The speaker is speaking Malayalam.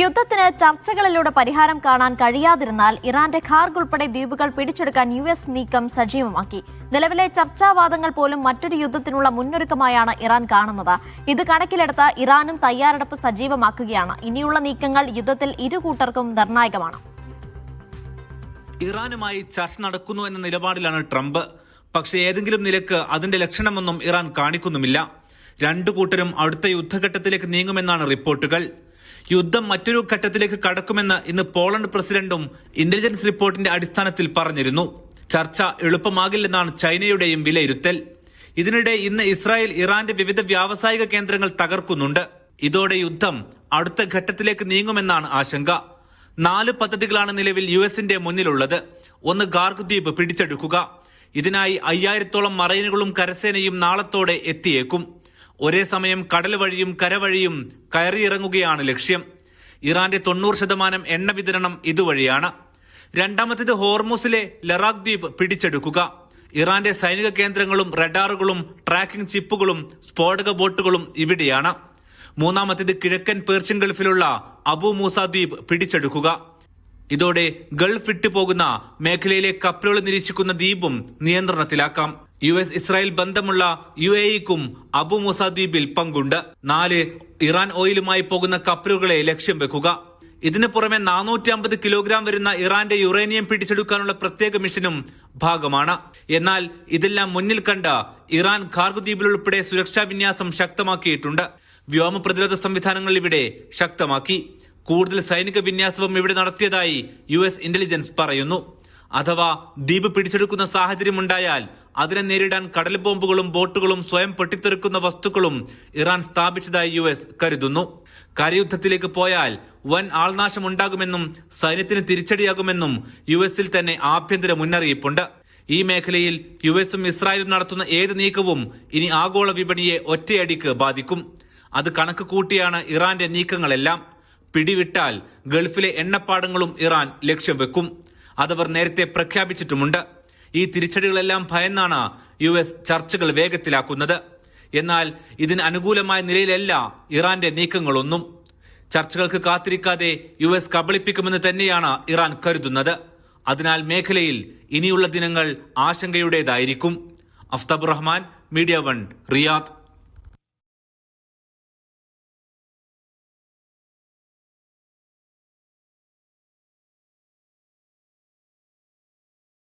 യുദ്ധത്തിന് ചർച്ചകളിലൂടെ പരിഹാരം കാണാൻ കഴിയാതിരുന്നാൽ ഇറാന്റെ ഖാർഗ് ഉൾപ്പെടെ ദ്വീപുകൾ പിടിച്ചെടുക്കാൻ US നീക്കം സജീവമാക്കി. നിലവിലെ ചർച്ചാവാദങ്ങൾ പോലും മറ്റൊരു യുദ്ധത്തിനുള്ള മുന്നൊരുക്കമായാണ് ഇറാൻ കാണുന്നത്. ഇത് കണക്കിലെടുത്ത് ഇറാനും തയ്യാറെടുപ്പ് സജീവമാക്കുകയാണ്. ഇനിയുള്ള നീക്കങ്ങൾ യുദ്ധത്തിൽ ഇരു കൂട്ടർക്കും നിർണായകമാണ്. ഇറാനുമായി ചർച്ച നടക്കുന്നു എന്ന നിലപാടിലാണ് ട്രംപ്. പക്ഷേ ഏതെങ്കിലും നിലക്ക് അതിന്റെ ലക്ഷണമൊന്നും ഇറാൻ കാണിക്കുന്നുമില്ല. രണ്ടു കൂട്ടരും അടുത്ത യുദ്ധഘട്ടത്തിലേക്ക് നീങ്ങുമെന്നാണ് റിപ്പോർട്ടുകൾ. യുദ്ധം മറ്റൊരു ഘട്ടത്തിലേക്ക് കടക്കുമെന്ന് ഇന്ന് പോളണ്ട് പ്രസിഡന്റും ഇന്റലിജൻസ് റിപ്പോർട്ടിന്റെ അടിസ്ഥാനത്തിൽ പറഞ്ഞിരുന്നു. ചർച്ച എളുപ്പമാകില്ലെന്നാണ് ചൈനയുടെയും വിലയിരുത്തൽ. ഇതിനിടെ ഇന്ന് ഇസ്രായേൽ ഇറാന്റെ വിവിധ വ്യാവസായിക കേന്ദ്രങ്ങൾ തകർക്കുന്നുണ്ട്. ഇതോടെ യുദ്ധം അടുത്ത ഘട്ടത്തിലേക്ക് നീങ്ങുമെന്നാണ് ആശങ്ക. 4 പദ്ധതികളാണ് നിലവിൽ USന്റെ മുന്നിലുള്ളത്. ഒന്ന് ഖാർഗ് ദ്വീപ് പിടിച്ചെടുക്കുക. ഇതിനായി 5000-ഓളം മറൈനുകളും കരസേനയും നാളത്തോടെ എത്തിയേക്കും. ഒരേ സമയം കടൽ വഴിയും കരവഴിയും കയറിയിറങ്ങുകയാണ് ലക്ഷ്യം. ഇറാന്റെ 90% എണ്ണ വിതരണം ഇതുവഴിയാണ്. രണ്ടാമത്തേത് ഹോർമുസിലെ ലറാഖ് ദ്വീപ് പിടിച്ചെടുക്കുക. ഇറാന്റെ സൈനിക കേന്ദ്രങ്ങളും റഡാറുകളും ട്രാക്കിംഗ് ചിപ്പുകളും സ്ഫോടക ബോട്ടുകളും ഇവിടെയാണ്. മൂന്നാമത്തേത് കിഴക്കൻ പേർഷ്യൻ ഗൾഫിലുള്ള അബു മൂസ ദ്വീപ് പിടിച്ചെടുക്കുക. ഇതോടെ ഗൾഫ് വിട്ടുപോകുന്ന മേഖലയിലെ കപ്പലുകൾ നിരീക്ഷിക്കുന്ന ദ്വീപും നിയന്ത്രണത്തിലാക്കാം. US ഇസ്രായേൽ ബന്ധമുള്ള UAEക്കും അബു മൂസ ദ്വീപിൽ പങ്കുണ്ട്. 4 ഇറാൻ ഓയിലുമായി പോകുന്ന കപ്പലുകളെ ലക്ഷ്യം വെക്കുക. ഇതിനു പുറമെ 450 കിലോഗ്രാം വരുന്ന ഇറാന്റെ യുറേനിയം പിടിച്ചെടുക്കാനുള്ള പ്രത്യേക മിഷനും ഭാഗമാണ്. എന്നാൽ ഇതെല്ലാം മുന്നിൽ കണ്ട ഇറാൻ ഖാർഗ് ദ്വീപിലുൾപ്പെടെ സുരക്ഷാ വിന്യാസം ശക്തമാക്കിയിട്ടുണ്ട്. വ്യോമ പ്രതിരോധ സംവിധാനങ്ങൾ ഇവിടെ ശക്തമാക്കി. കൂടുതൽ സൈനിക വിന്യാസവും ഇവിടെ നടത്തിയതായി US ഇന്റലിജൻസ് പറയുന്നു. അഥവാ ദ്വീപ് പിടിച്ചെടുക്കുന്ന സാഹചര്യമുണ്ടായാൽ അതിനെ നേരിടാൻ കടൽ ബോംബുകളും ബോട്ടുകളും സ്വയം പൊട്ടിത്തെറിക്കുന്ന വസ്തുക്കളും ഇറാൻ സ്ഥാപിച്ചതായി US കരുതുന്നു. കരയുദ്ധത്തിലേക്ക് പോയാൽ വൻ ആൾനാശമുണ്ടാകുമെന്നും സൈന്യത്തിന് തിരിച്ചടിയാകുമെന്നും USൽ തന്നെ ആഭ്യന്തര മുന്നറിയിപ്പുണ്ട്. ഈ മേഖലയിൽ USും ഇസ്രായേലും നടത്തുന്ന ഏത് നീക്കവും ഇനി ആഗോള വിപണിയെ ഒറ്റയടിക്ക് ബാധിക്കും. അത് കണക്ക് കൂട്ടിയാണ് ഇറാന്റെ നീക്കങ്ങളെല്ലാം. പിടിവിട്ടാൽ ഗൾഫിലെ എണ്ണപ്പാടങ്ങളും ഇറാൻ ലക്ഷ്യം വെക്കും. അതവർ നേരത്തെ പ്രഖ്യാപിച്ചിട്ടുമുണ്ട്. ഈ തിരിച്ചടികളെല്ലാം ഭയന്നാണ് US ചർച്ചകൾ വേഗത്തിലാക്കുന്നത്. എന്നാൽ ഇതിന് അനുകൂലമായ നിലയിലല്ല ഇറാന്റെ നീക്കങ്ങളൊന്നും. ചർച്ചകൾക്ക് കാത്തിരിക്കാതെ US കബളിപ്പിക്കുമെന്ന് തന്നെയാണ് ഇറാൻ കരുതുന്നത്. അതിനാൽ മേഖലയിൽ ഇനിയുള്ള ദിനങ്ങൾ ആശങ്കയുടേതായിരിക്കും. Aftabur Rahman, media 1, Riyadh.